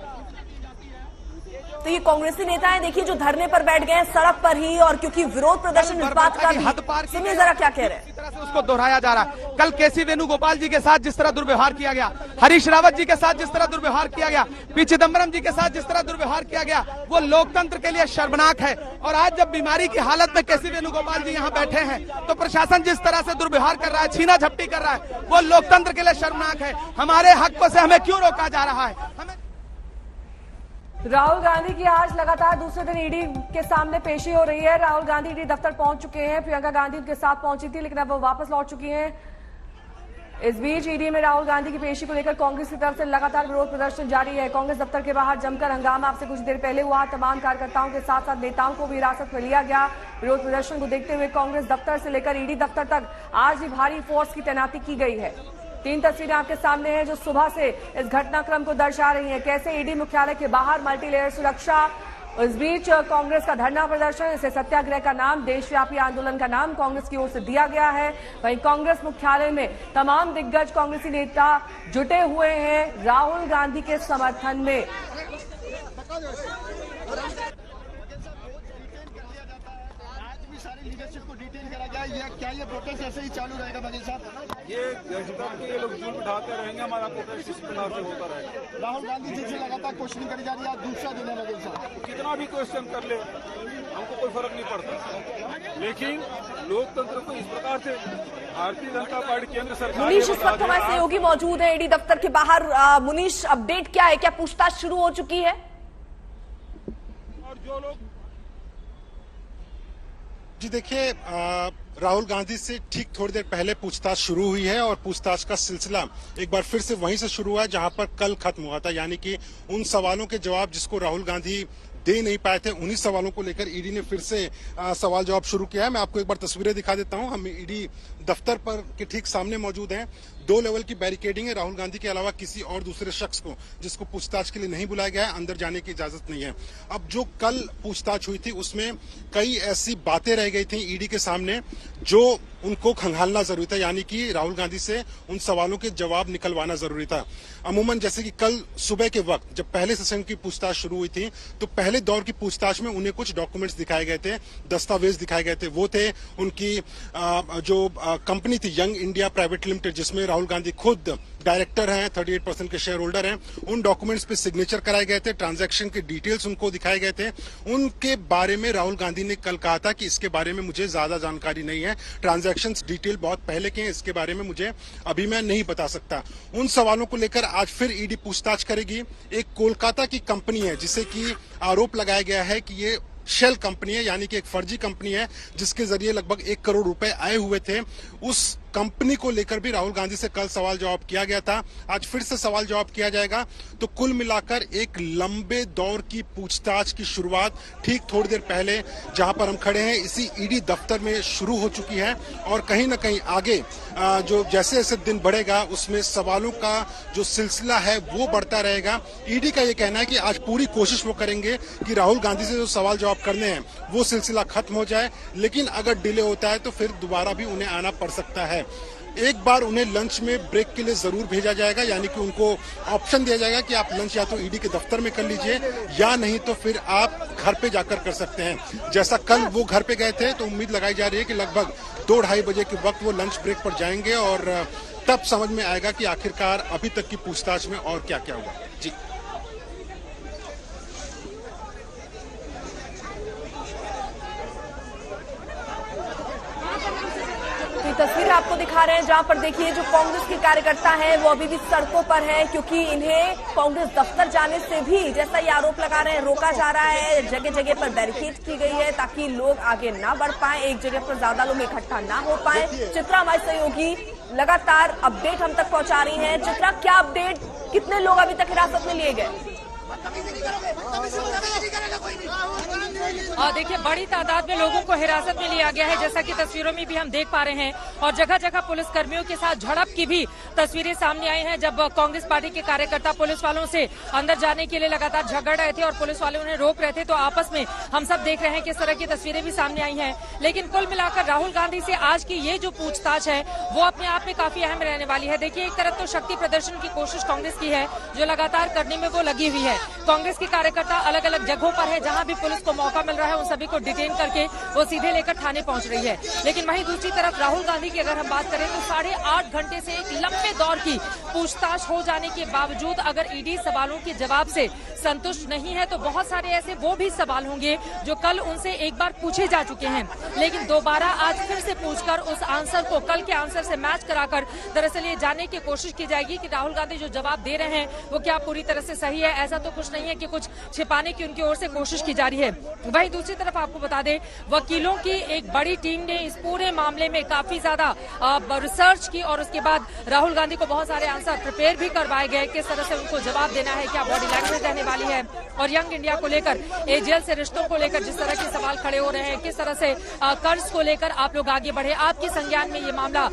Speaker 1: तो ये कांग्रेसी नेता है देखिए जो धरने पर बैठ गए हैं सड़क पर ही, और क्योंकि विरोध प्रदर्शन इस बात का भी, सुनिए जरा क्या कह रहे हैं।
Speaker 13: इस तरह से उसको दोहराया जा रहा है। कल केसी वेणुगोपाल जी के साथ जिस तरह दुर्व्यवहार किया गया, हरीश रावत जी के साथ जिस तरह दुर्व्यवहार किया गया, पी चिदम्बरम जी के साथ जिस तरह दुर्व्यवहार किया गया, वो लोकतंत्र के लिए शर्मनाक है। और आज जब बीमारी की हालत में केसी वेणुगोपाल जी यहाँ बैठे हैं, तो प्रशासन जिस तरह से दुर्व्यवहार कर रहा है, छीना झपटी कर रहा है, वो लोकतंत्र के लिए शर्मनाक है। हमारे हकों से हमें क्यों रोका जा रहा है?
Speaker 1: राहुल गांधी की आज लगातार दूसरे दिन ईडी के सामने पेशी हो रही है। राहुल गांधी ईडी दफ्तर पहुंच चुके हैं, प्रियंका गांधी उनके साथ पहुंची थी, लेकिन अब वो वापस लौट चुकी हैं। इस बीच ईडी में राहुल गांधी की पेशी को लेकर कांग्रेस की तरफ से लगातार विरोध प्रदर्शन जारी है। कांग्रेस दफ्तर के बाहर जमकर हंगामा आपसे कुछ देर पहले हुआ। तमाम कार्यकर्ताओं के साथ साथ नेताओं को भी हिरासत में लिया गया। विरोध प्रदर्शन को देखते हुए कांग्रेस दफ्तर से लेकर ईडी दफ्तर तक आज भी भारी फोर्स की तैनाती की गई है। 3 तस्वीरें आपके सामने हैं जो सुबह से इस घटनाक्रम को दर्शा रही हैं, कैसे ईडी मुख्यालय के बाहर मल्टीलेयर सुरक्षा इस बीच कांग्रेस का धरना प्रदर्शन, इसे सत्याग्रह का नाम, देशव्यापी आंदोलन का नाम कांग्रेस की ओर से दिया गया है। वहीं कांग्रेस मुख्यालय में तमाम दिग्गज कांग्रेसी नेता जुटे हुए हैं राहुल गांधी के समर्थन में।
Speaker 14: क्या ये प्रोटेस्ट ऐसे ही चालू रहेगा बघेल साहब?
Speaker 15: ये लोग जुल्म उठाते रहेंगे, हमारा प्रोटेस्ट इस प्रकार से होता रहेगा।
Speaker 14: राहुल गांधी जी से लगातार क्वेश्चन करी जा रही है, दूसरा दिन है बघेल साहब।
Speaker 15: कितना भी क्वेश्चन कर ले हमको कोई फर्क नहीं पड़ता, लेकिन लोकतंत्र को इस प्रकार से भारतीय जनता पार्टी केंद्र सरकार।
Speaker 1: मुनीश, इस वक्त हमारे सहयोगी मौजूद है ईडी दफ्तर के बाहर। मुनीश, अपडेट क्या है, क्या पूछताछ शुरू हो चुकी है?
Speaker 15: और जो लोग
Speaker 10: जी देखिए, राहुल गांधी से ठीक थोड़ी देर पहले पूछताछ शुरू हुई है और पूछताछ का सिलसिला एक बार फिर से वहीं से शुरू हुआ जहां पर कल खत्म हुआ था, यानी कि उन सवालों के जवाब जिसको राहुल गांधी दे नहीं पाए थे, उन्हीं सवालों को लेकर ईडी ने फिर से सवाल जवाब शुरू किया है। मैं आपको एक बार तस्वीरें दिखा देता हूं। हम ईडी दफ्तर पर के ठीक सामने मौजूद हैं। 2 लेवल की बैरिकेडिंग है। राहुल गांधी के अलावा किसी और दूसरे शख्स को जिसको पूछताछ के लिए नहीं बुलाया गया है अंदर जाने की इजाजत नहीं है। अब जो कल पूछताछ हुई थी उसमें कई ऐसी बातें रह गई थी ईडी के सामने जो उनको खंगालना जरूरी था, यानी कि राहुल गांधी से उन सवालों के जवाब निकलवाना जरूरी था। अमूमन जैसे कि कल सुबह के वक्त जब पहले सेशन की पूछताछ शुरू हुई थी तो पहले दौर की पूछताछ में उन्हें कुछ डॉक्यूमेंट्स दिखाए गए थे, दस्तावेज दिखाए गए थे। वो थे उनकी जो कंपनी थी यंग इंडिया प्राइवेट लिमिटेड, जिसमें राहुल गांधी खुद डायरेक्टर हैं, 38% के शेयर होल्डर हैं। उन डॉक्यूमेंट्स पे सिग्नेचर कराए गए थे, ट्रांजैक्शन के डिटेल्स उनको दिखाए गए थे। उनके बारे में राहुल गांधी ने कल कहा था कि इसके बारे में मुझे ज्यादा जानकारी नहीं है, ट्रांजैक्शन डिटेल बहुत पहले के हैं, इसके बारे में मुझे अभी मैं नहीं बता सकता। उन सवालों को लेकर आज फिर ईडी पूछताछ करेगी। एक कोलकाता की कंपनी है जिसे कि आरोप लगाया गया है कि ये शेल कंपनी है, यानी कि एक फर्जी कंपनी है जिसके जरिए लगभग 1 करोड़ रुपए आए हुए थे। उस कंपनी को लेकर भी राहुल गांधी से कल सवाल जवाब किया गया था, आज फिर से सवाल जवाब किया जाएगा। तो कुल मिलाकर एक लंबे दौर की पूछताछ की शुरुआत ठीक थोड़ी देर पहले जहां पर हम खड़े हैं इसी ईडी दफ्तर में शुरू हो चुकी है और कहीं ना कहीं आगे जो जैसे जैसे दिन बढ़ेगा उसमें सवालों का जो सिलसिला है वो बढ़ता रहेगा। ईडी का ये कहना है कि आज पूरी कोशिश वो करेंगे कि राहुल गांधी से जो सवाल जवाब करने हैं वो सिलसिला खत्म हो जाए, लेकिन अगर डिले होता है तो फिर दोबारा भी उन्हें आना पड़ सकता है। एक बार उन्हें लंच में ब्रेक के लिए जरूर भेजा जाएगा, यानी कि उनको ऑप्शन दिया जाएगा कि आप लंच या तो ईडी के दफ्तर में कर लीजिए या नहीं तो फिर आप घर पे जाकर कर सकते हैं। जैसा कल वो घर पे गए थे तो उम्मीद लगाई जा रही है कि लगभग 2-2:30 बजे के वक्त वो लंच ब्रेक पर जाएंगे और तब समझ में आएगा कि आखिरकार अभी तक की पूछताछ में और क्या क्या हुआ। जी
Speaker 1: तस्वीर आपको दिखा रहे हैं जहां पर देखिए जो कांग्रेस के कार्यकर्ता हैं वो अभी भी सड़कों पर हैं, क्योंकि इन्हें कांग्रेस दफ्तर जाने से भी, जैसा ये आरोप लगा रहे हैं, रोका जा रहा है। जगह जगह पर बैरिकेड की गई है ताकि लोग आगे ना बढ़ पाए, एक जगह पर ज्यादा लोग इकट्ठा ना हो पाए। चित्रा हमारी सहयोगी लगातार अपडेट हम तक पहुंचा रही है। चित्रा, क्या अपडेट, कितने लोग अभी तक हिरासत में लिए गए?
Speaker 6: देखिए, बड़ी तादाद में लोगों को हिरासत में लिया गया है, जैसा कि तस्वीरों में भी हम देख पा रहे हैं। और जगह जगह पुलिस कर्मियों के साथ झड़प की भी तस्वीरें सामने आई हैं, जब कांग्रेस पार्टी के कार्यकर्ता पुलिस वालों से अंदर जाने के लिए लगातार झगड़ रहे थे और पुलिस वाले उन्हें रोक रहे थे। तो आपस में हम सब देख रहे हैं कि इस तरह की तस्वीरें भी सामने आई हैं। लेकिन कुल मिलाकर राहुल गांधी से आज की ये जो पूछताछ है वो अपने आप में काफी अहम रहने वाली है। देखिए, एक तरफ तो शक्ति प्रदर्शन की कोशिश कांग्रेस की है जो लगातार करने में वो लगी हुई है। कांग्रेस के कार्यकर्ता अलग अलग जगहों पर है, जहां भी पुलिस को मौका मिल रहा है उन सभी को डिटेन करके वो सीधे लेकर थाने पहुंच रही है। लेकिन वहीं दूसरी तरफ राहुल गांधी की अगर हम बात करें तो 8.5 घंटे से एक लंबे दौर की पूछताछ हो जाने के बावजूद अगर ईडी सवालों के जवाब से संतुष्ट नहीं है तो बहुत सारे ऐसे वो भी सवाल होंगे जो कल उनसे एक बार पूछे जा चुके हैं, लेकिन दोबारा आज फिर से पूछकर उस आंसर को कल के आंसर से मैच कराकर दरअसल ये जानने की कोशिश की जाएगी कि राहुल गांधी जो जवाब दे रहे हैं वो क्या पूरी तरह से सही है। ऐसा तो कुछ नहीं है कि कुछ छिपाने की उनकी ओर से कोशिश की जा रही है। वहीं दूसरी तरफ आपको बता दें, वकीलों की एक बड़ी टीम ने इस पूरे मामले में काफी ज्यादा रिसर्च की और उसके बाद राहुल गांधी को बहुत सारे आंसर प्रिपेयर भी करवाए गए, किस तरह से उनको जवाब देना है, क्या बॉडी लैंग्वेज रहने वाली है। और यंग इंडिया को लेकर, एजेएल से रिश्तों को लेकर जिस तरह के सवाल खड़े हो रहे हैं, किस तरह से कर्ज को लेकर आप लोग आगे बढ़े, आपके संज्ञान में ये मामला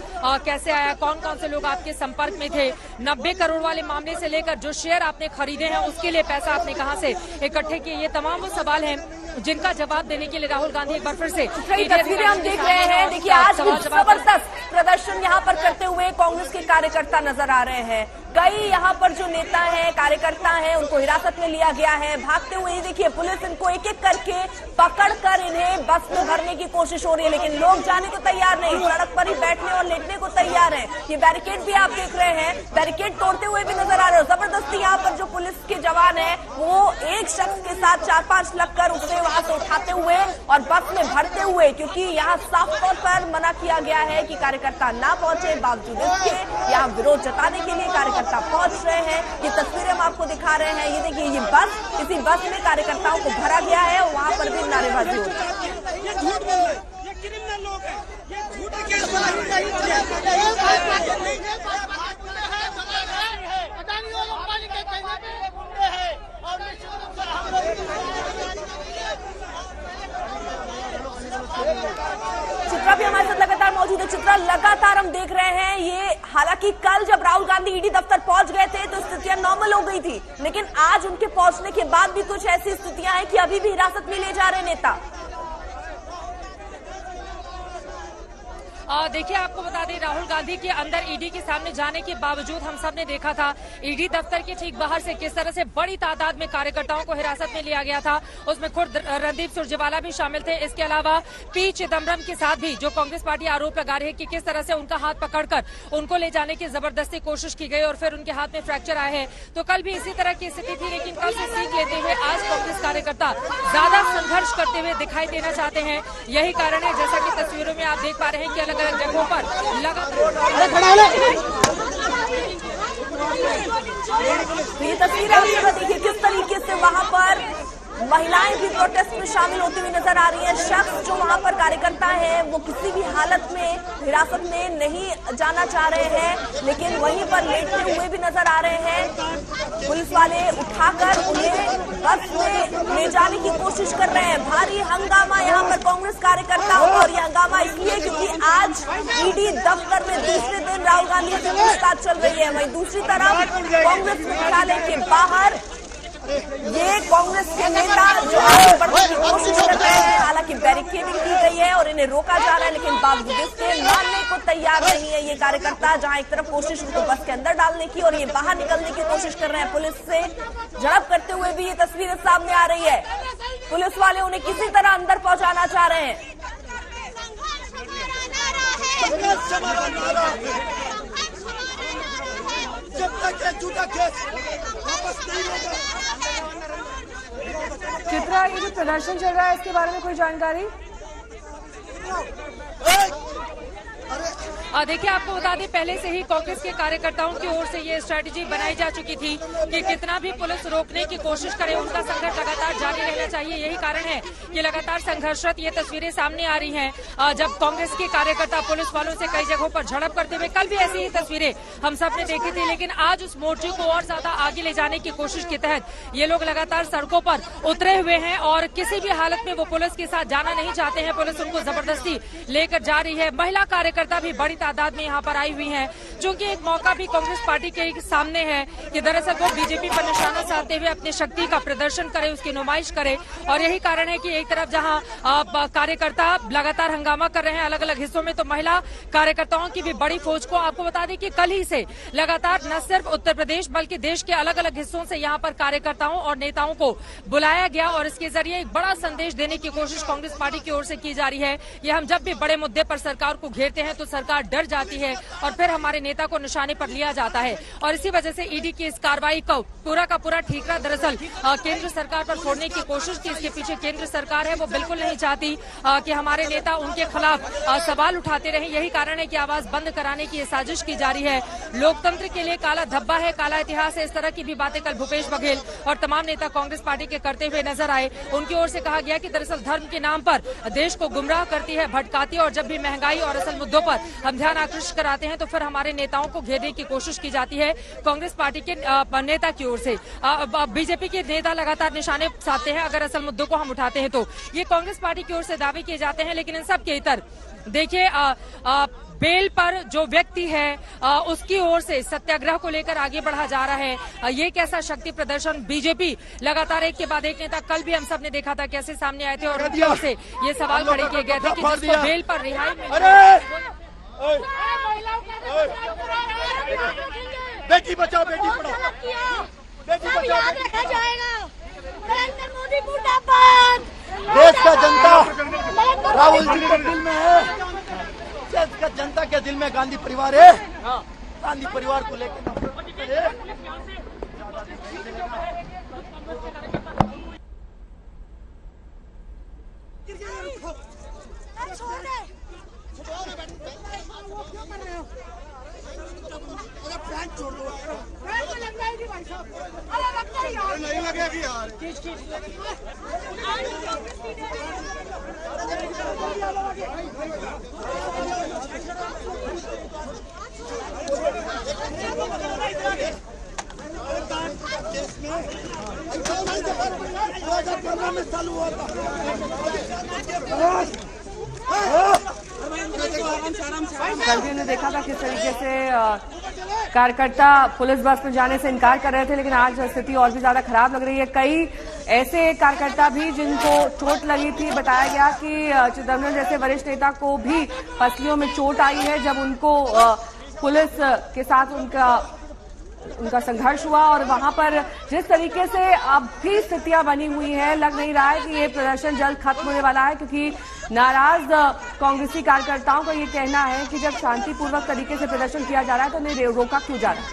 Speaker 6: कैसे आया, कौन कौन से लोग आपके संपर्क में थे, 90 करोड़ वाले मामले से लेकर जो शेयर आपने खरीदे हैं उसके लिए पैसा आपने कहां से इकट्ठे किए, ये तमाम वो सवाल हैं जिनका जवाब देने के लिए राहुल गांधी एक बार फिर से
Speaker 1: तस्वीरें हम देख रहे हैं। देखिए आज भी जबरदस्त प्रदर्शन यहाँ पर करते हुए कांग्रेस के कार्यकर्ता नजर आ रहे हैं। कई यहाँ पर जो नेता हैं, कार्यकर्ता हैं, उनको हिरासत में लिया गया है। भागते हुए देखिए पुलिस इनको एक एक करके पकड़कर इन्हें बस में भरने की कोशिश हो रही है, लेकिन लोग जाने को तैयार नहीं, सड़क पर ही बैठने और लेटने को तैयार है। ये बैरिकेड भी आप देख रहे हैं, बैरिकेड तोड़ते हुए भी नजर आ रहे हो। जबरदस्ती यहाँ पर जो पुलिस के जवान है वो एक शख्स के साथ 4-5 लगकर उसे वहां से उठाते हुए और बस में भरते हुए, क्योंकि यहाँ साफ तौर पर मना किया गया है कि कार्यकर्ता ना पहुंचे, बावजूद इसके यहाँ विरोध जताने के लिए कार्यकर्ता पहुंच रहे हैं। ये तस्वीरें हम आपको दिखा रहे हैं। ये देखिए ये बस, इसी बस में कार्यकर्ताओं को भरा गया है और वहां पर भी नारेबाजी हो रही है। चित्रा भी हमारे साथ लगातार मौजूद है। चित्रा, लगातार हम देख रहे हैं ये, हालांकि कल जब राहुल गांधी ईडी दफ्तर पहुंच गए थे तो स्थितियां नॉर्मल हो गई थी, लेकिन आज उनके पहुंचने के बाद भी कुछ ऐसी स्थितियां हैं कि अभी भी हिरासत में ले जा रहे नेता।
Speaker 6: देखिए आपको बता दें, राहुल गांधी के अंदर ईडी के सामने जाने के बावजूद हम सब ने देखा था ईडी दफ्तर के ठीक बाहर से किस तरह से बड़ी तादाद में कार्यकर्ताओं को हिरासत में लिया गया था। उसमें खुद रणदीप सुरजेवाला भी शामिल थे। इसके अलावा पी चिदम्बरम के साथ भी जो कांग्रेस पार्टी आरोप लगा रही है कि किस तरह से उनका हाथ पकड़कर उनको ले जाने की जबरदस्ती कोशिश की गई और फिर उनके हाथ में फ्रैक्चर आए हैं। तो कल भी इसी तरह की स्थिति थी, लेकिन कल से सीख लेते हुए आज कांग्रेस कार्यकर्ता ज्यादा संघर्ष करते हुए दिखाई देना चाहते हैं। यही कारण है, जैसा कि तस्वीरों में आप देख पा रहे हैं कि अलग अलग जगहों पर
Speaker 1: ये तस्वीर आप देखिए किस तरीके से वहां पर महिलाएं भी प्रोटेस्ट में शामिल होती हुई नजर आ रही हैं। शख्स जो वहां पर कार्यकर्ता हैं वो किसी भी हालत में हिरासत में नहीं जाना चाह रहे हैं, लेकिन वहीं पर लेटते हुए भी नजर आ रहे हैं। पुलिस वाले उठाकर उन्हें बस में ले जाने की कोशिश कर रहे हैं। भारी हंगामा यहाँ पर कांग्रेस कार्यकर्ताओं का, और ये हंगामा इसलिए क्योंकि आज ईडी दफ्तर में दूसरे दिन राहुल गांधी से पूछताछ चल रही है। वहीं दूसरी तरफ कांग्रेस मुख्यालय के बाहर ये कांग्रेस के नेता जो आगे बढ़ने की कोशिश कर रहे हैं, हालांकि बैरिकेडिंग की गई है और इन्हें रोका जा रहा है, लेकिन बावजूद इसके मानने को तैयार नहीं है ये कार्यकर्ता। जहां एक तरफ कोशिश उनको बस के अंदर डालने की और ये बाहर निकलने की कोशिश कर रहे हैं, पुलिस से झड़प करते हुए भी ये तस्वीरें सामने आ रही है। पुलिस वाले उन्हें किसी तरह अंदर पहुंचाना चाह रहे हैं।
Speaker 14: जब तक ये झूठा केस वापस नहीं होगा।
Speaker 1: चित्रा, ये जो प्रदर्शन चल रहा है इसके बारे में कोई जानकारी?
Speaker 6: देखिए आपको बता दें, पहले से ही कांग्रेस के कार्यकर्ताओं की ओर से ये स्ट्रेटेजी बनाई जा चुकी थी कि कितना भी पुलिस रोकने की कोशिश करे, उनका संघर्ष लगातार जारी रहना चाहिए। यही कारण है कि लगातार संघर्षरत ये तस्वीरें सामने आ रही हैं। जब कांग्रेस के कार्यकर्ता पुलिस वालों से कई जगहों पर झड़प करते हुए, कल भी ऐसी ही तस्वीरें हम सब ने देखी थी, लेकिन आज उस मोर्चे को और ज्यादा आगे ले जाने की कोशिश के तहत ये लोग लगातार सड़कों पर उतरे हुए हैं और किसी भी हालत में वो पुलिस के साथ जाना नहीं चाहते हैं। पुलिस उनको जबरदस्ती लेकर जा रही है। महिला कार्यकर्ता भी बड़ी तादाद में यहाँ पर आई हुई हैं, चूंकि एक मौका भी कांग्रेस पार्टी के सामने है कि दरअसल वो बीजेपी पर निशाना साधते हुए अपनी शक्ति का प्रदर्शन करे, उसकी नुमाइश करे। और यही कारण है कि एक तरफ जहाँ कार्यकर्ता लगातार हंगामा कर रहे हैं अलग अलग हिस्सों में, तो महिला कार्यकर्ताओं की भी बड़ी फौज को आपको बता दें कि कल ही से लगातार न सिर्फ उत्तर प्रदेश बल्कि देश के अलग अलग हिस्सों से यहाँ पर कार्यकर्ताओं और नेताओं को बुलाया गया और इसके जरिए एक बड़ा संदेश देने की कोशिश कांग्रेस पार्टी की ओर से की जा रही है। ये हम जब भी बड़े मुद्दे पर सरकार को घेरते हैं तो सरकार डर जाती है और फिर हमारे नेता को निशाने पर लिया जाता है। और इसी वजह से ईडी की इस कार्रवाई को पूरा का पूरा ठीकरा दरअसल केंद्र सरकार पर फोड़ने की कोशिश की। इसके पीछे केंद्र सरकार है, वो बिल्कुल नहीं चाहती कि हमारे नेता उनके खिलाफ सवाल उठाते रहे। यही कारण है कि आवाज बंद कराने की साजिश की जा रही है। लोकतंत्र के लिए काला धब्बा है, काला इतिहास है, इस तरह की भी बातें कल भूपेश बघेल और तमाम नेता कांग्रेस पार्टी के करते हुए नजर आए। उनकी ओर से कहा गया कि दरअसल धर्म के नाम पर देश को गुमराह करती है, भटकाती है और जब भी महंगाई और असल मुद्दों पर हम ध्यान आकृष्ट कराते हैं तो फिर हमारे नेताओं को घेरने की कोशिश की जाती है कांग्रेस पार्टी के नेता की ओर से। बीजेपी के नेता लगातार निशाने साधते हैं अगर असल मुद्दों को हम उठाते हैं तो। ये कांग्रेस पार्टी की ओर से दावे किए जाते हैं, लेकिन इन सब के इतर देखिए बेल पर जो व्यक्ति है उसकी ओर से सत्याग्रह को लेकर आगे बढ़ा जा रहा है। ये कैसा शक्ति प्रदर्शन, बीजेपी लगातार एक के बाद एक नेता, कल भी हम सब ने देखा था कैसे सामने आए थे और उनकी ओर से ये सवाल खड़े किए गए थे कि जिसको बेल पर रिहाई
Speaker 14: बेटी बचाओ बेटी पढ़ाओ, बेटी बचाओ
Speaker 5: याद रखा जाएगा। नरेंद्र मोदी मुर्दाबाद।
Speaker 14: देश का जनता राहुल जी के दिल में है, देश का जनता के दिल में गांधी परिवार है। गांधी परिवार को लेकर छोड़ दो, नहीं लगेगी यार। में चालू हुआ था।
Speaker 1: कल भी ने देखा था किस तरीके से कार्यकर्ता पुलिस बस में जाने से इनकार कर रहे थे, लेकिन आज स्थिति और भी ज्यादा खराब लग रही है। कई ऐसे कार्यकर्ता भी जिनको चोट लगी थी, बताया गया कि चिदम्बरम जैसे वरिष्ठ नेता को भी पसलियों में चोट आई है जब उनको पुलिस के साथ उनका संघर्ष हुआ। और वहां पर जिस तरीके से अब भी स्थितियां बनी हुई है, लग नहीं रहा है कि ये प्रदर्शन जल्द खत्म होने वाला है, क्योंकि नाराज कांग्रेसी कार्यकर्ताओं का ये कहना है कि जब शांतिपूर्वक तरीके से प्रदर्शन किया जा रहा है तो उन्हें रोका क्यों जा रहा है।